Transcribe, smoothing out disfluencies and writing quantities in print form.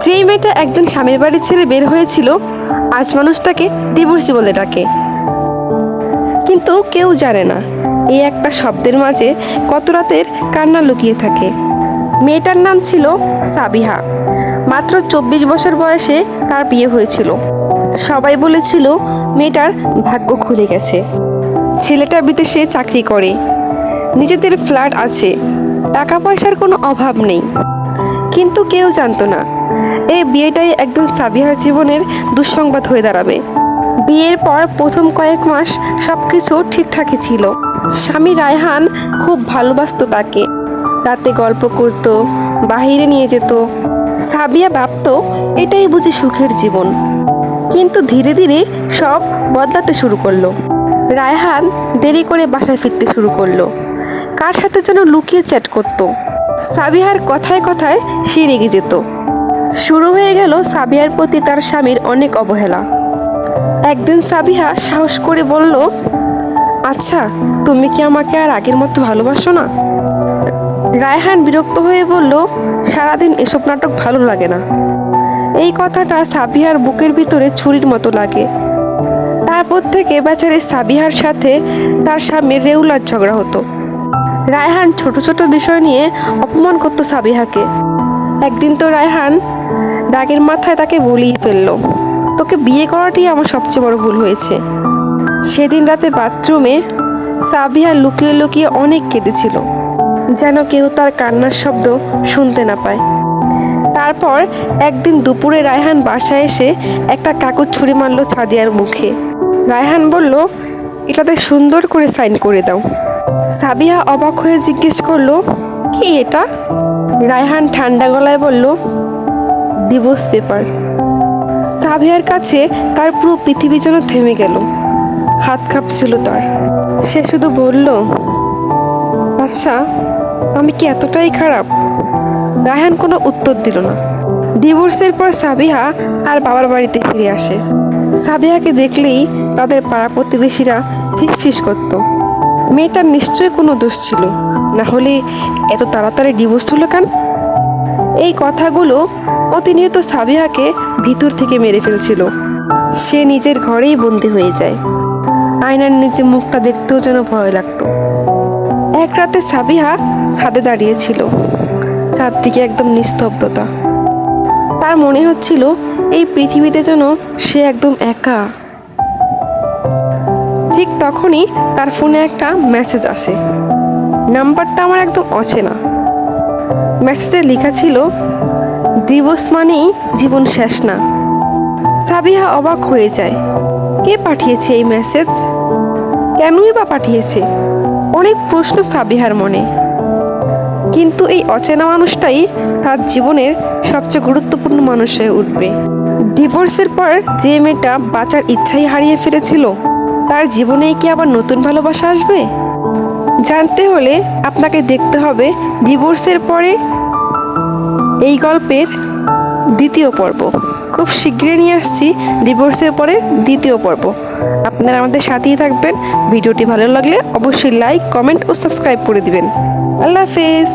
যেই মেয়েটা একদিন স্বামীর বাড়ি ছেড়ে বের হয়েছিল, আজ মানুষ তাকে ডিভোর্সি বলে ডাকে। কিন্তু কেউ জানে না এই একটা শব্দের মাঝে কত রাতের কান্না লুকিয়ে থাকে। মেয়েটার নাম ছিল সাবিহা। মাত্র 24 বছর বয়সে তার বিয়ে হয়েছিল। সবাই বলেছিল মেয়েটার ভাগ্য খুলে গেছে। ছেলেটা বিদেশে চাকরি করে, নিজেদের ফ্ল্যাট আছে, টাকা পয়সার কোনো অভাব নেই। কিন্তু কেউ জানতো না এই বিয়েটাই একদিন সাবিহার জীবনের দুঃসংবাদ হয়ে দাঁড়াবে। বিয়ের পর প্রথম কয়েক মাস সবকিছু ঠিকঠাকই ছিল। স্বামী রায়হান খুব ভালোবাসতো তাকে, রাতে গল্প করত, বাহিরে নিয়ে যেত। সাবিয়া ভাবতো এটাই বুঝি সুখের জীবন। কিন্তু ধীরে ধীরে সব বদলাতে শুরু করলো। রায়হান দেরি করে বাসায় ফিরতে শুরু করলো, কার সাথে যেন লুকিয়ে চ্যাট করত। সাবিহার কথায় কথায় সে রেগে যেত। শুরু হয়ে গেল সাবিহার প্রতি তার স্বামীর অনেক অবহেলা। একদিন সাবিহা সাহস করে বলল, আচ্ছা তুমি কি আমাকে আর আগের মতো ভালোবাসো না? রায়হান বিরক্ত হয়ে বলল, সারাদিন এসব নাটক ভালো লাগে না। এই কথাটা সাবিহার বুকের ভিতরে ছুরির মতো লাগে। তারপর থেকে বেচারি সাবিহার সাথে তার স্বামীর রেগুলার ঝগড়া হতো। রায়হান ছোট ছোট বিষয় নিয়ে অপমান করতো সাবিহাকে। একদিন তো রায়হান রাগের মাথায় তাকে বলিয়ে ফেললো, তোকে বিয়ে করাটাই আমার সবচেয়ে বড় ভুল হয়েছে। সেদিন রাতে বাথরুমে সাবিহা লুকিয়ে লুকিয়ে অনেক কেঁদেছিল, যেন কেউ তার কান্নার শব্দ শুনতে না পায়। তারপর একদিন দুপুরে রায়হান বাসায় এসে একটা কাগজ ছুঁড়ে মারল সাদিয়ার মুখে। রায়হান বলল, এটাতে সুন্দর করে সাইন করে দাও। সাবিহা অবাক হয়ে জিজ্ঞেস করলো, কি এটা? রায়হান ঠান্ডা গলায় বলল, ডিভোর্স পেপার। সাবিহার কাছে তার পুরো পৃথিবী যেন থেমে গেল, হাত কাঁপছিল তার। সে শুধু বলল, আচ্ছা আমি কি এতটাই খারাপ? রায়হান কোনো উত্তর দিল না। ডিভোর্সের পর সাবিহা তার বাবার বাড়িতে ফিরে আসে। সাবিহাকে দেখলেই তাদের পাড়া প্রতিবেশীরা ফিসফিস করত, মেয়েটার নিশ্চয়ই কোনো দোষ ছিল, না হলে এত তাড়াতাড়ি ডিভোর্স হলো কেন? এই কথাগুলো প্রতিনিয়ত সাবিহাকে ভিতর থেকে মেরে ফেলছিল। সে নিজের ঘরেই বন্দি হয়ে যায়। আয়নার নিচে মুখটা দেখতেও যেন ভয় লাগতো। এক রাতে সাবিহা ছাদে দাঁড়িয়েছিল, চারদিকে একদম নিস্তব্ধতা। তার মনে হচ্ছিল এই পৃথিবীতে যেন সে একদম একা। ঠিক তখনই তার ফোনে একটা মেসেজ আসে। নাম্বারটা আমার একদম অচেনা। মেসেজে লেখা ছিল, ডিভোর্স মানেই জীবন শেষ না। সাবিহা অবাক হয়ে যায়, কে পাঠিয়েছে এই মেসেজ? কেনই বা পাঠিয়েছে? অনেক প্রশ্ন সাবিহার মনে। কিন্তু এই অচেনা মানুষটাই তার জীবনের সবচেয়ে গুরুত্বপূর্ণ মানুষ হয়ে উঠবে। ডিভোর্সের পর যে মেয়েটা বাঁচার ইচ্ছাই হারিয়ে ফেলেছিল, তার জীবনে কি আবার নতুন ভালোবাসা আসবে? জানতে হলে আপনাকে দেখতে হবে ডিভোর্সের পরে এই গল্পের দ্বিতীয় পর্ব। খুব শীঘ্রই নিয়ে আসছি ডিভোর্সের পরে দ্বিতীয় পর্ব। আপনারা আমাদের সাথেই থাকবেন। ভিডিওটি ভালো লাগলে অবশ্যই লাইক, কমেন্ট ও সাবস্ক্রাইব করে দিবেন। আল্লাহ হাফেজ।